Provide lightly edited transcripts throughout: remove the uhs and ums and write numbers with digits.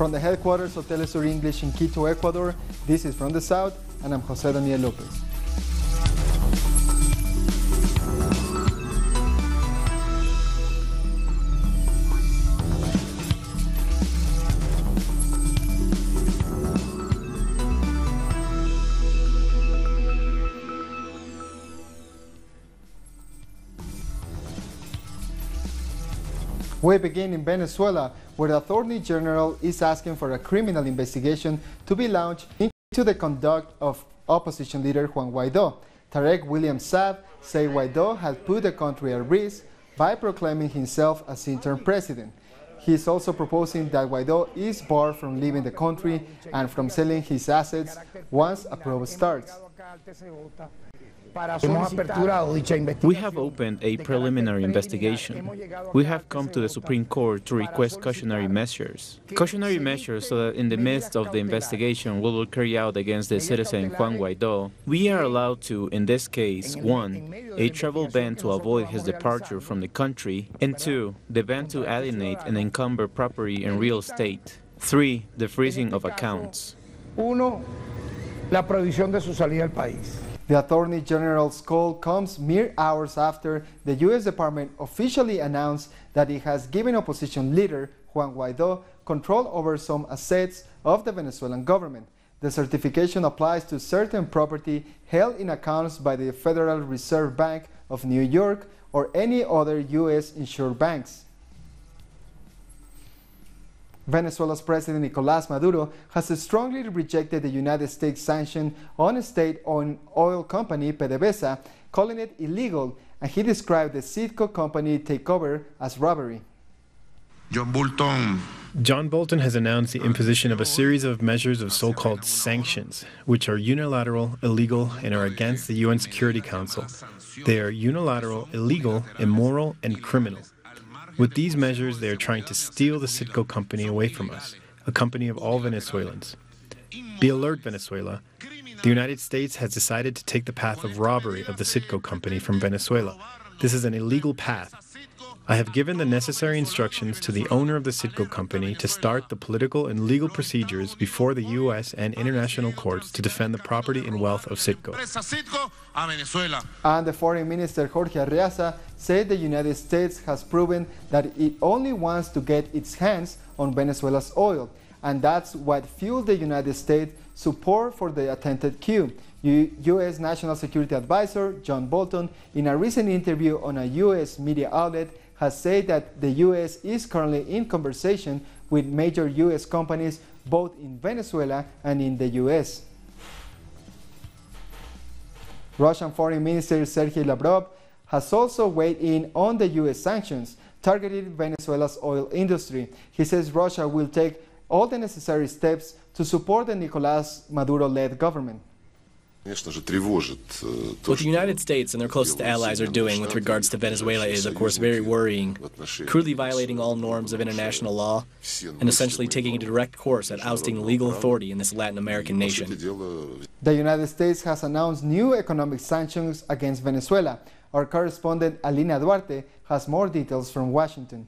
From the headquarters of Telesur English in Quito, Ecuador, this is From the South, and I'm Jose Daniel Lopez. We begin in Venezuela, where the Attorney General is asking for a criminal investigation to be launched into the conduct of opposition leader Juan Guaido. Tarek William Saab said Guaido had put the country at risk by proclaiming himself as interim president. He is also proposing that Guaido is barred from leaving the country and from selling his assets once a probe starts. We have opened a preliminary investigation. We have come to the Supreme Court to request cautionary measures. Cautionary measures so that in the midst of the investigation we will carry out against the citizen Juan Guaido, we are allowed to, in this case, 1. A travel ban to avoid his departure from the country, and 2. The ban to alienate and encumber property and real estate. 3. The freezing of accounts. 1. La prohibición de su salida del país. The Attorney General's call comes mere hours after the U.S. Department officially announced that it has given opposition leader Juan Guaido control over some assets of the Venezuelan government. The certification applies to certain property held in accounts by the Federal Reserve Bank of New York or any other U.S. insured banks. Venezuela's President Nicolás Maduro has strongly rejected the United States sanction on a state-owned oil company, PDVSA, calling it illegal, and he described the Citgo company takeover as robbery. John Bolton has announced the imposition of a series of measures of so-called sanctions, which are unilateral, illegal, and are against the UN Security Council. They are unilateral, illegal, immoral, and criminal. With these measures, they are trying to steal the Citgo company away from us, a company of all Venezuelans. Be alert, Venezuela. The United States has decided to take the path of robbery of the Citgo company from Venezuela. This is an illegal path. I have given the necessary instructions to the owner of the Citgo company to start the political and legal procedures before the U.S. and international courts to defend the property and wealth of Citgo. And the Foreign Minister Jorge Arreaza said the United States has proven that it only wants to get its hands on Venezuela's oil, and that's what fueled the United States' support for the attempted coup. U.S. National Security Advisor John Bolton, in a recent interview on a U.S. media outlet, has said that the U.S. is currently in conversation with major U.S. companies both in Venezuela and in the U.S. Russian Foreign Minister Sergei Lavrov has also weighed in on the U.S. sanctions targeting Venezuela's oil industry. He says Russia will take all the necessary steps to support the Nicolás Maduro-led government. What the United States and their closest allies are doing with regards to Venezuela is, of course, very worrying, crudely violating all norms of international law, and essentially taking a direct course at ousting legal authority in this Latin American nation. The United States has announced new economic sanctions against Venezuela. Our correspondent Alina Duarte has more details from Washington.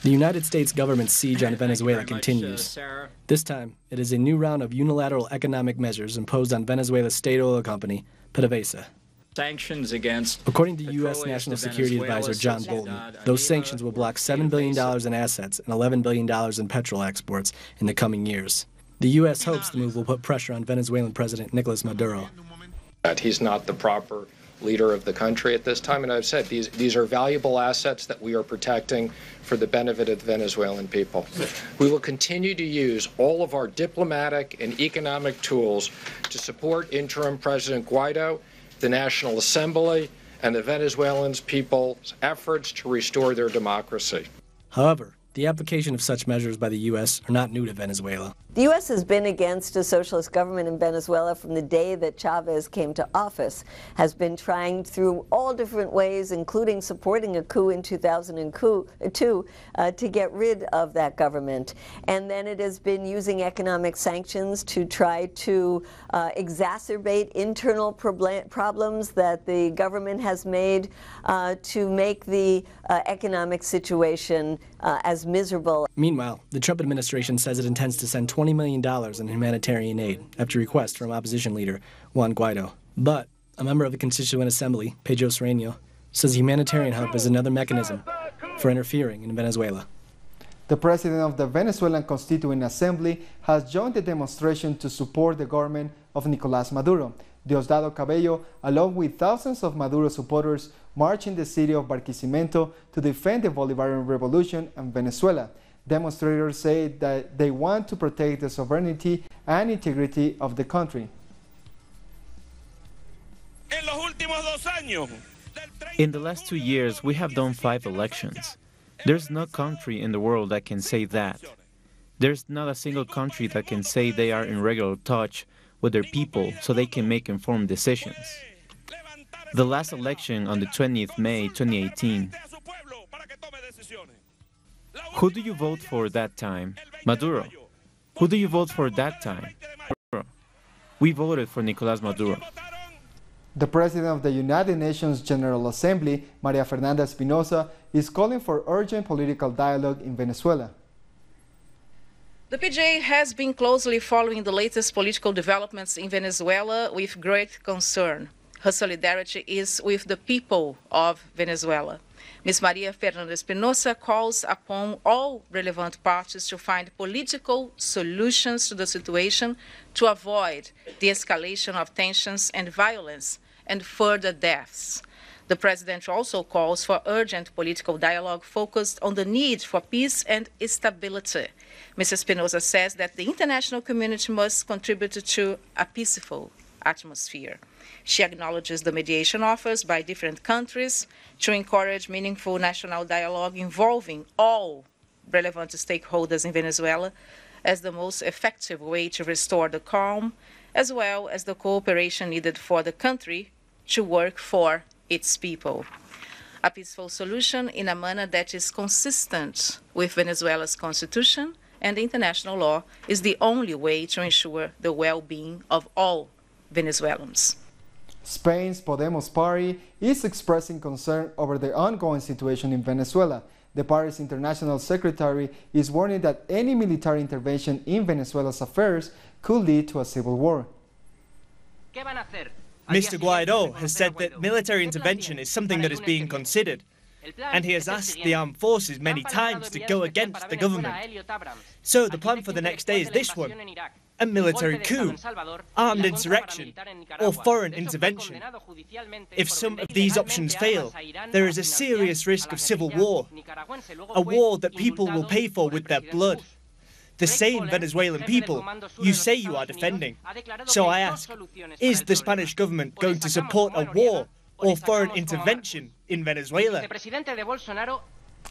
The United States government's siege on Venezuela continues. This time, it is a new round of unilateral economic measures imposed on Venezuela's state oil company, PDVSA. Sanctions against According to U.S. National Security Advisor John Bolton, those sanctions will block $7 billion in assets and $11 billion in petrol exports in the coming years. The U.S. hopes the move will put pressure on Venezuelan President Nicolás Maduro. He's not the proper leader of the country at this time, and I've said these are valuable assets that we are protecting for the benefit of the Venezuelan people. We will continue to use all of our diplomatic and economic tools to support interim President Guaido, the National Assembly, and the Venezuelan people's efforts to restore their democracy. However, the application of such measures by the U.S. are not new to Venezuela. The U.S. has been against a socialist government in Venezuela from the day that Chavez came to office, has been trying through all different ways, including supporting a coup in 2002, to get rid of that government. And then it has been using economic sanctions to try to exacerbate internal problems that the government has made to make the economic situation as miserable. Meanwhile, the Trump administration says it intends to send $20 million in humanitarian aid after request from opposition leader Juan Guaido. But a member of the Constituent Assembly, Pedro Sereno, says humanitarian help is another mechanism for interfering in Venezuela. The president of the Venezuelan Constituent Assembly has joined the demonstration to support the government of Nicolás Maduro. Diosdado Cabello, along with thousands of Maduro supporters, marched in the city of Barquisimeto to defend the Bolivarian Revolution and Venezuela. Demonstrators say that they want to protect the sovereignty and integrity of the country. In the last 2 years, we have done 5 elections. There's no country in the world that can say that. There's not a single country that can say they are in regular touch with their people so they can make informed decisions. The last election on the 20th May 2018. Who do you vote for that time? Maduro. Who do you vote for that time? Maduro. We voted for Nicolás Maduro. The president of the United Nations General Assembly, Maria Fernanda Espinosa, is calling for urgent political dialogue in Venezuela. The PJ has been closely following the latest political developments in Venezuela with great concern. Her solidarity is with the people of Venezuela. Ms. Maria Fernanda Espinosa calls upon all relevant parties to find political solutions to the situation to avoid the escalation of tensions and violence and further deaths. The president also calls for urgent political dialogue focused on the need for peace and stability. Ms. Espinosa says that the international community must contribute to a peaceful atmosphere. She acknowledges the mediation offers by different countries to encourage meaningful national dialogue involving all relevant stakeholders in Venezuela as the most effective way to restore the calm, as well as the cooperation needed for the country to work for its people. A peaceful solution in a manner that is consistent with Venezuela's constitution and international law is the only way to ensure the well-being of all Venezuelans. Spain's Podemos party is expressing concern over the ongoing situation in Venezuela. The party's international secretary is warning that any military intervention in Venezuela's affairs could lead to a civil war. Mr. Guaido has said that military intervention is something that is being considered, and he has asked the armed forces many times to go against the government. So the plan for the next day is this one: a military coup, armed insurrection, or foreign intervention. If some of these options fail, there is a serious risk of civil war, a war that people will pay for with their blood. The same Venezuelan people you say you are defending. So I ask, is the Spanish government going to support a war or foreign intervention in Venezuela?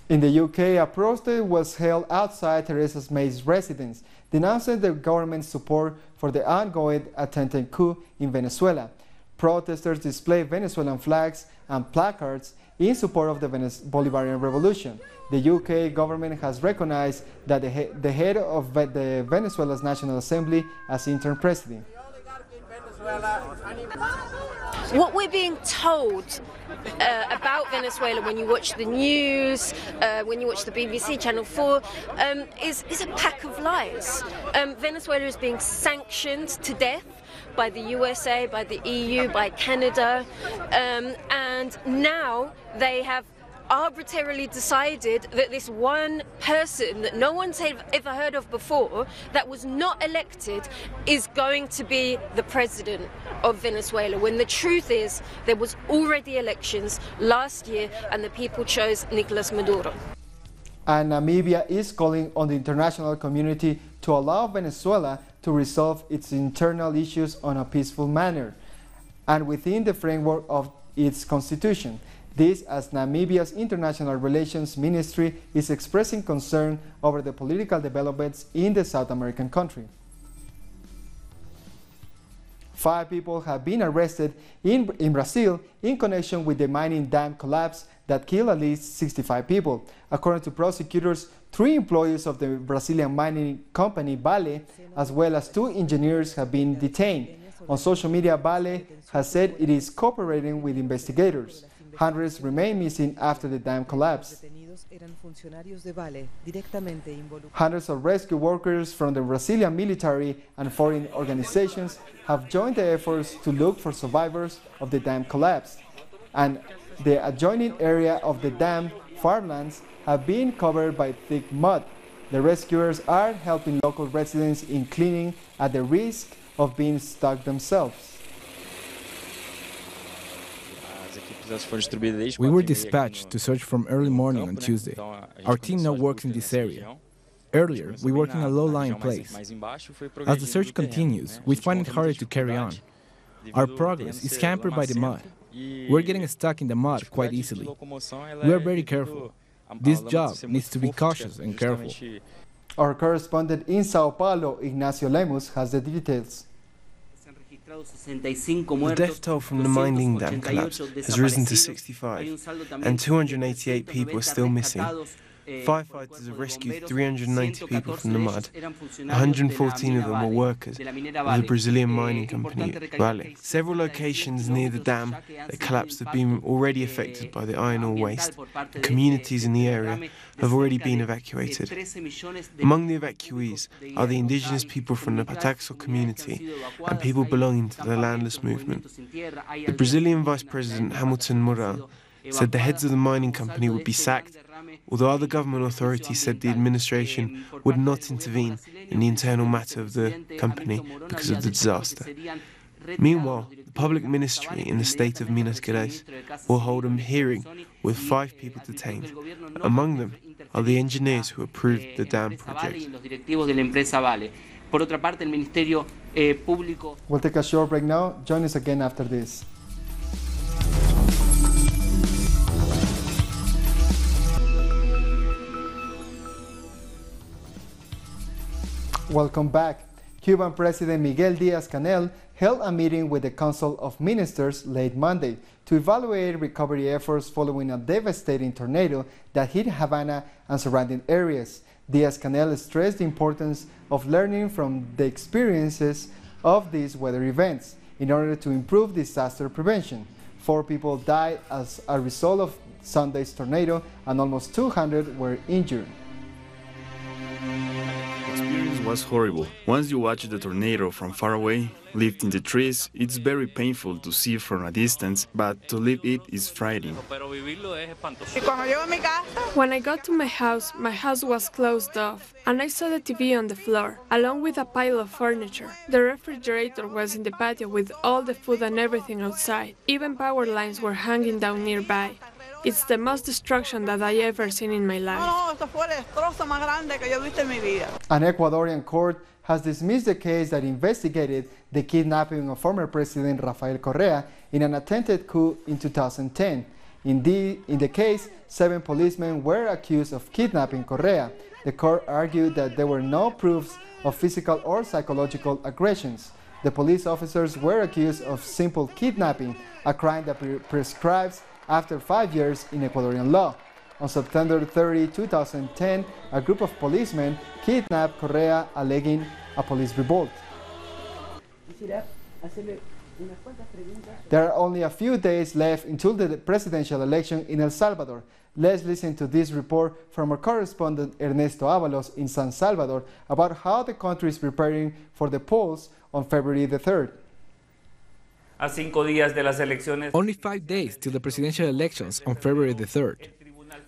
In the UK, a protest was held outside Theresa May's residence, denouncing the government's support for the ongoing attempted coup in Venezuela. Protesters displayed Venezuelan flags and placards in support of the Bolivarian Revolution. The UK government has recognized that the head of the Venezuela's National Assembly as interim president. What we're being told about Venezuela when you watch the news, when you watch the BBC, Channel 4, is a pack of lies. Venezuela is being sanctioned to death by the USA, by the EU, by Canada, and now they have arbitrarily decided that this one person that no one's ever heard of before, that was not elected, is going to be the president of Venezuela, when the truth is there was already elections last year and the people chose Nicolás Maduro. And Namibia is calling on the international community to allow Venezuela to resolve its internal issues on a peaceful manner and within the framework of its constitution. This as Namibia's International Relations Ministry is expressing concern over the political developments in the South American country. 5 people have been arrested in Brazil in connection with the mining dam collapse that killed at least 65 people. According to prosecutors, 3 employees of the Brazilian mining company VZLA, as well as 2 engineers, have been detained. On social media, VZLA has said it is cooperating with investigators. Hundreds remain missing after the dam collapse. Hundreds of rescue workers from the Brazilian military and foreign organizations have joined the efforts to look for survivors of the dam collapse. And the adjoining area of the dam farmlands have been covered by thick mud. The rescuers are helping local residents in cleaning at the risk of being stuck themselves. We were dispatched to search from early morning on Tuesday. Our team now works in this area. Earlier, we worked in a low-lying place. As the search continues, we find it harder to carry on. Our progress is hampered by the mud. We're getting stuck in the mud quite easily. We are very careful. This job needs to be cautious and careful. Our correspondent in Sao Paulo, Ignacio Lemus, has the details. The death toll from the mining dam collapse has risen to 65, and 288 people are still missing. Firefighters have rescued 390 people from the mud. 114 of them were workers of the Brazilian mining company VZLA. Several locations near the dam that collapsed have been already affected by the iron ore waste. The communities in the area have already been evacuated. Among the evacuees are the indigenous people from the Pataxo community and people belonging to the landless movement. The Brazilian Vice President Hamilton Mourão said the heads of the mining company would be sacked, although other government authorities said the administration would not intervene in the internal matter of the company because of the disaster. Meanwhile, the public ministry in the state of Minas Gerais will hold a hearing with 5 people detained. Among them are the engineers who approved the dam project. We'll take a short break now. Join us again after this. Welcome back. Cuban President Miguel Díaz-Canel held a meeting with the Council of Ministers late Monday to evaluate recovery efforts following a devastating tornado that hit Havana and surrounding areas. Díaz-Canel stressed the importance of learning from the experiences of these weather events in order to improve disaster prevention. 4 people died as a result of Sunday's tornado and almost 200 were injured. Was horrible. Once you watch the tornado from far away, lived in the trees, it's very painful to see from a distance, but to live it is frightening. When I got to my house was closed off, and I saw the TV on the floor, along with a pile of furniture. The refrigerator was in the patio with all the food and everything outside. Even power lines were hanging down nearby. It's the most destruction that I ever seen in my life. An Ecuadorian court has dismissed the case that investigated the kidnapping of former President Rafael Correa in an attempted coup in 2010. In the case, 7 policemen were accused of kidnapping Correa. The court argued that there were no proofs of physical or psychological aggressions. The police officers were accused of simple kidnapping, a crime that prescribes after 5 years in Ecuadorian law. On September 30, 2010, a group of policemen kidnapped Correa, alleging a police revolt. There are only a few days left until the presidential election in El Salvador. Let's listen to this report from our correspondent Ernesto Ábalos in San Salvador about how the country is preparing for the polls on February the 3rd. Only 5 days till the presidential elections on February the 3rd.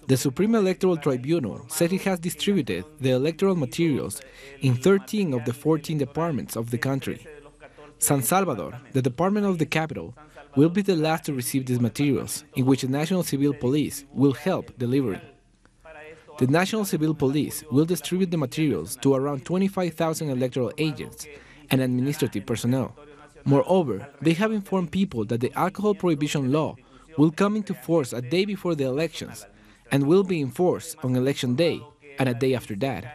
The Supreme Electoral Tribunal said it has distributed the electoral materials in 13 of the 14 departments of the country. San Salvador, the department of the capital, will be the last to receive these materials, in which the National Civil Police will help delivering. The National Civil Police will distribute the materials to around 25,000 electoral agents and administrative personnel. Moreover, they have informed people that the alcohol prohibition law will come into force a day before the elections and will be enforced on election day and a day after that.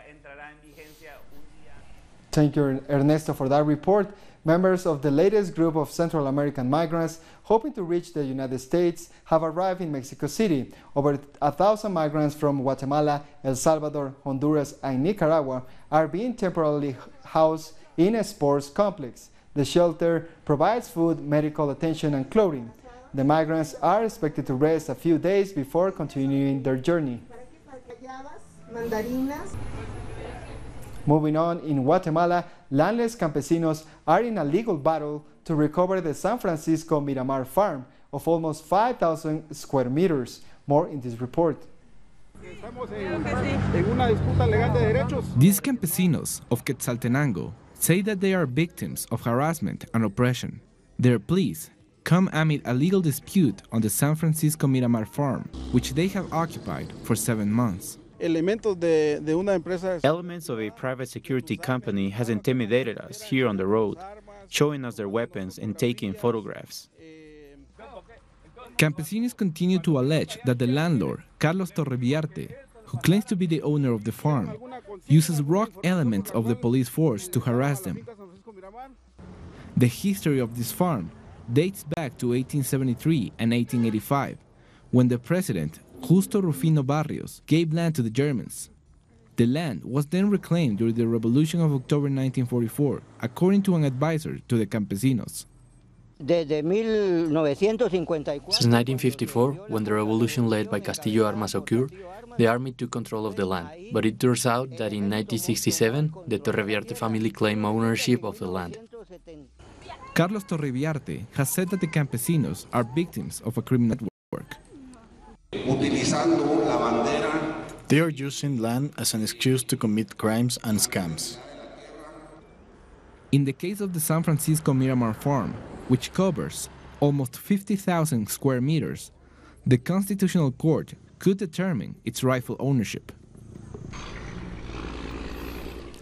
Thank you, Ernesto, for that report. Members of the latest group of Central American migrants hoping to reach the United States have arrived in Mexico City. Over 1,000 migrants from Guatemala, El Salvador, Honduras, and Nicaragua are being temporarily housed in a sports complex. The shelter provides food, medical attention, and clothing. The migrants are expected to rest a few days before continuing their journey. Moving on, in Guatemala, landless campesinos are in a legal battle to recover the San Francisco Miramar farm of almost 5,000 square meters. More in this report. These campesinos of Quetzaltenango say that they are victims of harassment and oppression. Their pleas come amid a legal dispute on the San Francisco Miramar farm, which they have occupied for 7 months. Elements of a private security company has intimidated us here on the road, showing us their weapons and taking photographs. Campesinos continue to allege that the landlord, Carlos Torreviarte, who claims to be the owner of the farm, uses rough elements of the police force to harass them. The history of this farm dates back to 1873 and 1885, when the president, Justo Rufino Barrios, gave land to the Germans. The land was then reclaimed during the Revolution of October 1944, according to an advisor to the campesinos. Since 1954, when the revolution led by Castillo Armas occurred, the army took control of the land. But it turns out that in 1967, the Torreviarte family claimed ownership of the land. Carlos Torreviarte has said that the campesinos are victims of a criminal network. They are using land as an excuse to commit crimes and scams. In the case of the San Francisco Miramar farm, which covers almost 50,000 square meters, the Constitutional Court could determine its rightful ownership.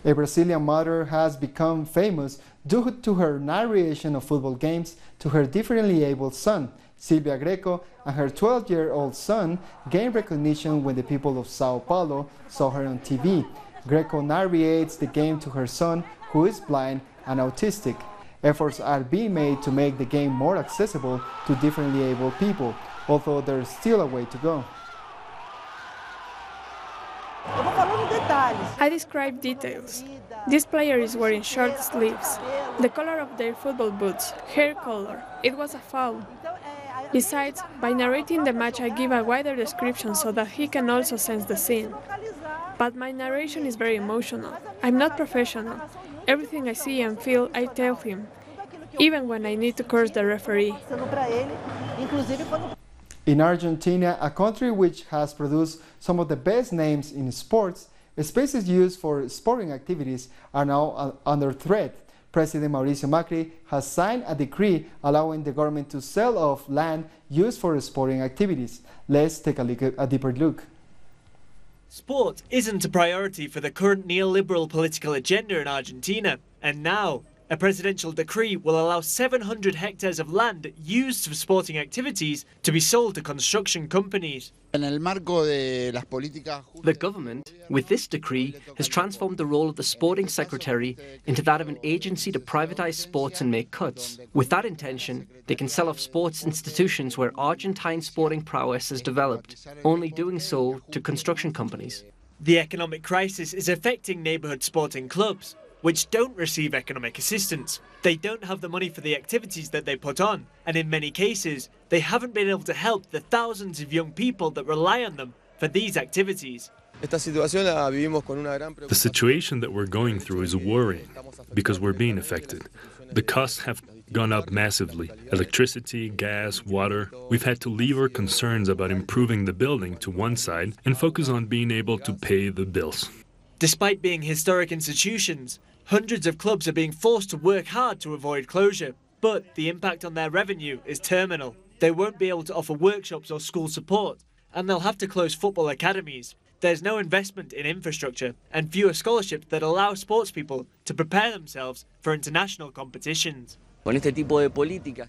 A Brazilian mother has become famous due to her narration of football games to her differently abled son. Silvia Greco and her 12-year-old son gained recognition when the people of Sao Paulo saw her on TV. Greco narrates the game to her son, who is blind and autistic. Efforts are being made to make the game more accessible to differently abled people, although there's still a way to go. I describe details. This player is wearing short sleeves, the color of their football boots, hair color. It was a foul. Besides, by narrating the match, I give a wider description so that he can also sense the scene. But my narration is very emotional. I'm not professional. Everything I see and feel, I tell him, even when I need to curse the referee. In Argentina, a country which has produced some of the best names in sports, spaces used for sporting activities are now under threat. President Mauricio Macri has signed a decree allowing the government to sell off land used for sporting activities. Let's take a deeper look. Sport isn't a priority for the current neoliberal political agenda in Argentina, and now a presidential decree will allow 700 hectares of land used for sporting activities to be sold to construction companies. The government, with this decree, has transformed the role of the sporting secretary into that of an agency to privatize sports and make cuts. With that intention, they can sell off sports institutions where Argentine sporting prowess has developed, only doing so to construction companies. The economic crisis is affecting neighborhood sporting clubs, which don't receive economic assistance. They don't have the money for the activities that they put on, and in many cases, they haven't been able to help the thousands of young people that rely on them for these activities. The situation that we're going through is worrying because we're being affected. The costs have gone up massively. Electricity, gas, water. We've had to leave our concerns about improving the building to one side and focus on being able to pay the bills. Despite being historic institutions, hundreds of clubs are being forced to work hard to avoid closure, but the impact on their revenue is terminal. They won't be able to offer workshops or school support, and they'll have to close football academies. There's no investment in infrastructure and fewer scholarships that allow sportspeople to prepare themselves for international competitions.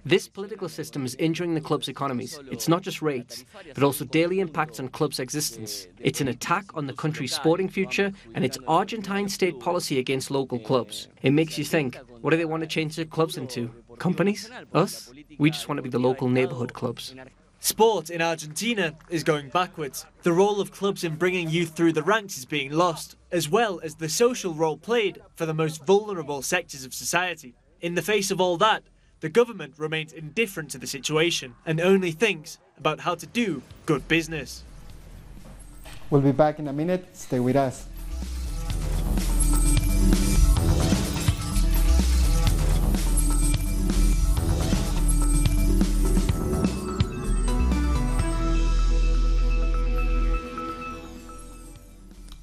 This political system is injuring the club's economies. It's not just rates, but also daily impacts on clubs' existence. It's an attack on the country's sporting future, and it's Argentine state policy against local clubs. It makes you think, what do they want to change their clubs into? Companies? Us? We just want to be the local neighborhood clubs. Sport in Argentina is going backwards. The role of clubs in bringing youth through the ranks is being lost, as well as the social role played for the most vulnerable sectors of society. In the face of all that, the government remains indifferent to the situation and only thinks about how to do good business. We'll be back in a minute. Stay with us.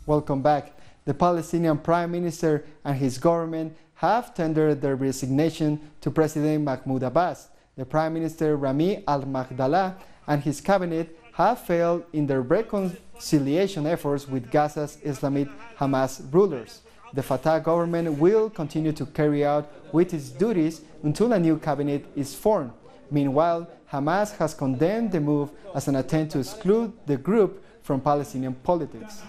Welcome back. The Palestinian Prime Minister and his government have tendered their resignation to President Mahmoud Abbas. The Prime Minister Rami al-Magdala and his cabinet have failed in their reconciliation efforts with Gaza's Islamic Hamas rulers. The Fatah government will continue to carry out with its duties until a new cabinet is formed. Meanwhile, Hamas has condemned the move as an attempt to exclude the group from Palestinian politics.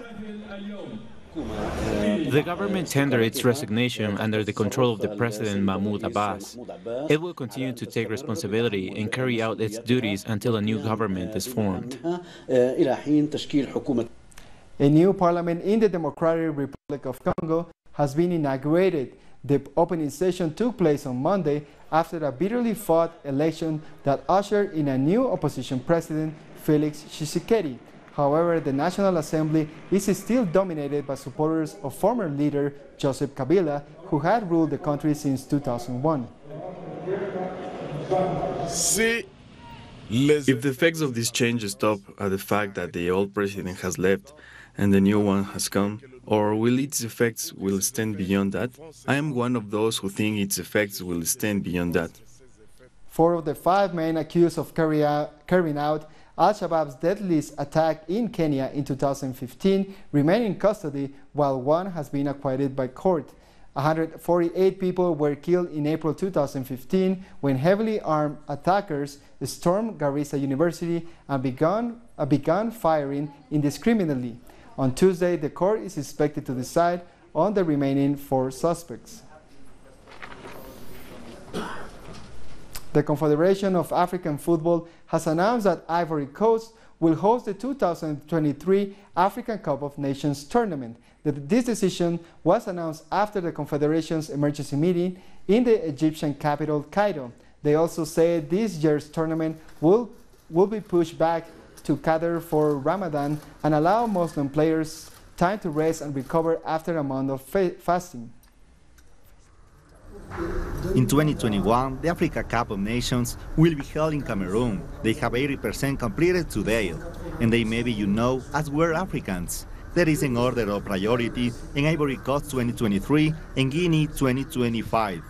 The government tendered its resignation under the control of the President Mahmoud Abbas. It will continue to take responsibility and carry out its duties until a new government is formed. A new parliament in the Democratic Republic of Congo has been inaugurated. The opening session took place on Monday after a bitterly fought election that ushered in a new opposition president, Felix Tshisekedi. However, the National Assembly is still dominated by supporters of former leader Joseph Kabila, who had ruled the country since 2001. If the effects of this change stop at the fact that the old president has left and the new one has come, or will its effects will extend beyond that? I am one of those who think its effects will extend beyond that. 4 of the 5 men accused of carrying out Al-Shabaab's deadliest attack in Kenya in 2015 remain in custody, while one has been acquitted by court. 148 people were killed in April 2015 when heavily armed attackers stormed Garissa University and began firing indiscriminately. On Tuesday, the court is expected to decide on the remaining 4 suspects. The Confederation of African Football has announced that Ivory Coast will host the 2023 African Cup of Nations tournament. This decision was announced after the Confederation's emergency meeting in the Egyptian capital, Cairo. They also said this year's tournament will be pushed back to Qatar for Ramadan and allow Muslim players time to rest and recover after a month of fasting. In 2021, the Africa Cup of Nations will be held in Cameroon. They have 80% completed today, and they may be, as we're Africans. There is an order of priority in Ivory Coast 2023 and Guinea 2025.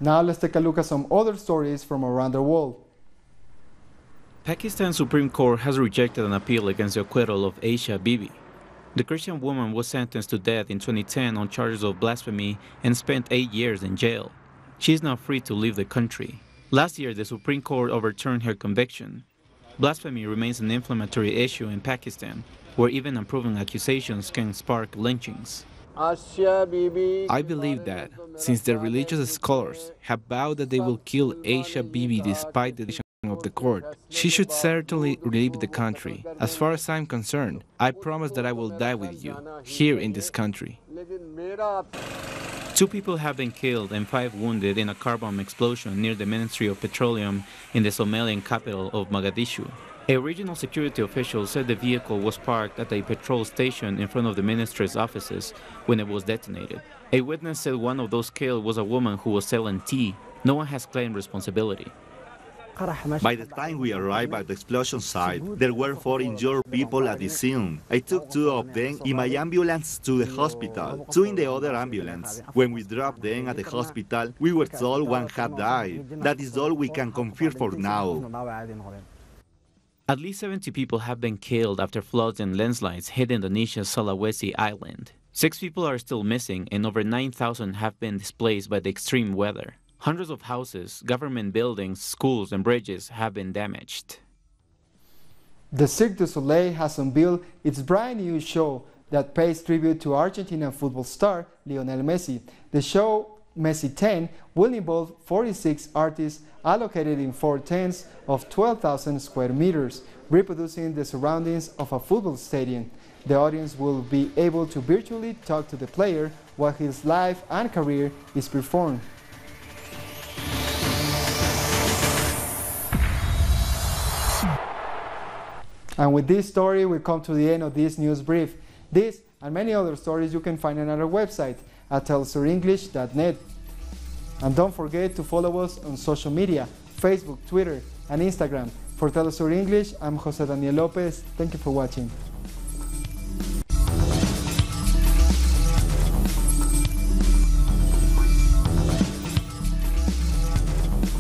Now let's take a look at some other stories from around the world. Pakistan's Supreme Court has rejected an appeal against the acquittal of Aisha Bibi. The Christian woman was sentenced to death in 2010 on charges of blasphemy and spent 8 years in jail. She is now free to leave the country. Last year, the Supreme Court overturned her conviction. Blasphemy remains an inflammatory issue in Pakistan, where even unproven accusations can spark lynchings. I believe that, since the religious scholars have vowed that they will kill Aisha Bibi despite the decision of the court, she should certainly leave the country. As far as I'm concerned, I promise that I will die with you, here in this country. 2 people have been killed and 5 wounded in a car bomb explosion near the Ministry of Petroleum in the Somalian capital of Mogadishu. A regional security official said the vehicle was parked at a petrol station in front of the ministry's offices when it was detonated. A witness said one of those killed was a woman who was selling tea. No one has claimed responsibility. By the time we arrived at the explosion site, there were 4 injured people at the scene. I took 2 of them in my ambulance to the hospital, 2 in the other ambulance. When we dropped them at the hospital, we were told 1 had died. That is all we can confirm for now. At least 70 people have been killed after floods and landslides hit Indonesia's Sulawesi island. 6 people are still missing and over 9,000 have been displaced by the extreme weather. Hundreds of houses, government buildings, schools, and bridges have been damaged. The Cirque du Soleil has unveiled its brand new show that pays tribute to Argentinian football star Lionel Messi. The show, Messi 10, will involve 46 artists allocated in 4 tents of 12,000 square meters, reproducing the surroundings of a football stadium. The audience will be able to virtually talk to the player while his life and career is performed. And with this story, we come to the end of this news brief. This and many other stories you can find on our website at telsurenglish.net. And don't forget to follow us on social media, Facebook, Twitter, and Instagram. For Telesur English, I'm Jose Daniel Lopez. Thank you for watching.